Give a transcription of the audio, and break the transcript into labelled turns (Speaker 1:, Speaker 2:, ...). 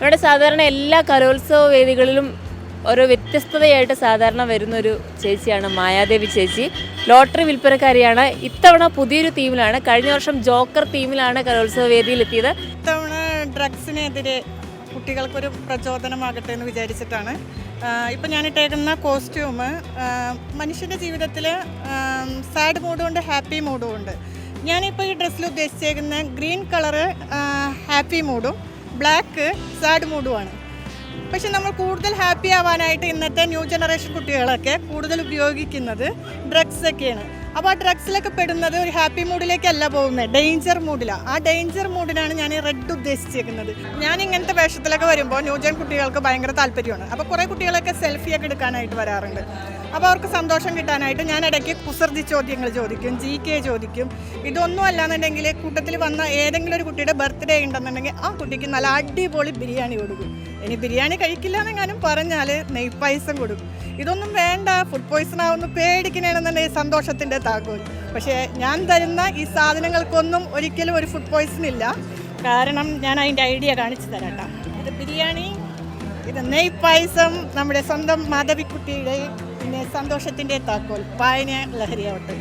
Speaker 1: നമ്മുടെ സാധാരണ എല്ലാ കലോത്സവ വേദികളിലും ഓരോ വ്യത്യസ്തതയായിട്ട് സാധാരണ വരുന്നൊരു ചേച്ചിയാണ് മായാദേവി ചേച്ചി. ലോട്ടറി വിൽപ്പനക്കാരിയാണ്. ഇത്തവണ പുതിയൊരു തീമിലാണ്, കഴിഞ്ഞ വർഷം ജോക്കർ തീമിലാണ് കലോത്സവ വേദിയിലെത്തിയത്.
Speaker 2: ഇത്തവണ ഡ്രഗ്സിനെതിരെ കുട്ടികൾക്കൊരു പ്രചോദനമാകട്ടെ എന്ന് വിചാരിച്ചിട്ടാണ്. ഇപ്പം ഞാനിട്ടേക്കുന്ന കോസ്റ്റ്യൂം മനുഷ്യൻ്റെ ജീവിതത്തിൽ സാഡ് മൂഡും ഉണ്ട്, ഹാപ്പി മൂഡും ഉണ്ട്. ഞാനിപ്പോൾ ഈ ഡ്രസ്സിൽ ഉദ്ദേശിച്ചേക്കുന്ന ഗ്രീൻ കളറ് ഹാപ്പി മൂഡും ബ്ലാക്ക് സാഡ് മൂഡുമാണ്. പക്ഷെ നമ്മൾ കൂടുതൽ ഹാപ്പി ആവാനായിട്ട് ഇന്നത്തെ ന്യൂ ജനറേഷൻ കുട്ടികളൊക്കെ കൂടുതൽ ഉപയോഗിക്കുന്നത് ഡ്രഗ്സൊക്കെയാണ്. അപ്പോൾ ആ ഡ്രഗ്സിലൊക്കെ പെടുന്നത് ഒരു ഹാപ്പി മൂഡിലേക്കല്ല പോകുന്നത്, ഡേഞ്ചർ മൂഡിലാണ്. ആ ഡേഞ്ചർ മൂഡിനാണ് ഞാൻ ഈ റെഡ് ഉദ്ദേശിച്ചേക്കുന്നത്. ഞാൻ ഇങ്ങനത്തെ വേഷത്തിലൊക്കെ വരുമ്പോൾ ന്യൂജൻ കുട്ടികൾക്ക് ഭയങ്കര താല്പര്യമാണ്. അപ്പോൾ കുറേ കുട്ടികളൊക്കെ സെൽഫിയൊക്കെ എടുക്കാനായിട്ട് വരാറുണ്ട്. അപ്പോൾ അവർക്ക് സന്തോഷം കിട്ടാനായിട്ട് ഞാൻ ഇടയ്ക്ക് കുസൃതി ചോദ്യങ്ങൾ ചോദിക്കും, GK ചോദിക്കും. ഇതൊന്നും അല്ലാന്നുണ്ടെങ്കിൽ കൂട്ടത്തിൽ വന്ന ഏതെങ്കിലും ഒരു കുട്ടിയുടെ ബർത്ത്ഡേ ഉണ്ടെന്നുണ്ടെങ്കിൽ ആ കുട്ടിക്ക് നല്ല അടിപൊളി ബിരിയാണി കൊടുക്കും. ഇനി ബിരിയാണി കഴിക്കില്ല എന്നെങ്ങാനും പറഞ്ഞാൽ നെയ്പായസം കൊടുക്കും. ഇതൊന്നും വേണ്ട, ഫുഡ് പോയ്സൺ ആവുന്ന പേടിക്കണമെന്നുണ്ടെങ്കിൽ സന്തോഷത്തിൻ്റെ താക്കോൽ. പക്ഷേ ഞാൻ തരുന്ന ഈ സാധനങ്ങൾക്കൊന്നും ഒരിക്കലും ഒരു ഫുഡ് പോയ്സൺ ഇല്ല. കാരണം ഞാൻ അതിൻ്റെ ഐഡിയ കാണിച്ചു തരാം. ഇത് ബിരിയാണി, ഇത് നെയ്പായസം, നമ്മുടെ സ്വന്തം മാധവിക്കുട്ടിയുടെ പിന്നെ സന്തോഷത്തിൻ്റെ താക്കോൽ, പായന ലഹരിയാവട്ടെ.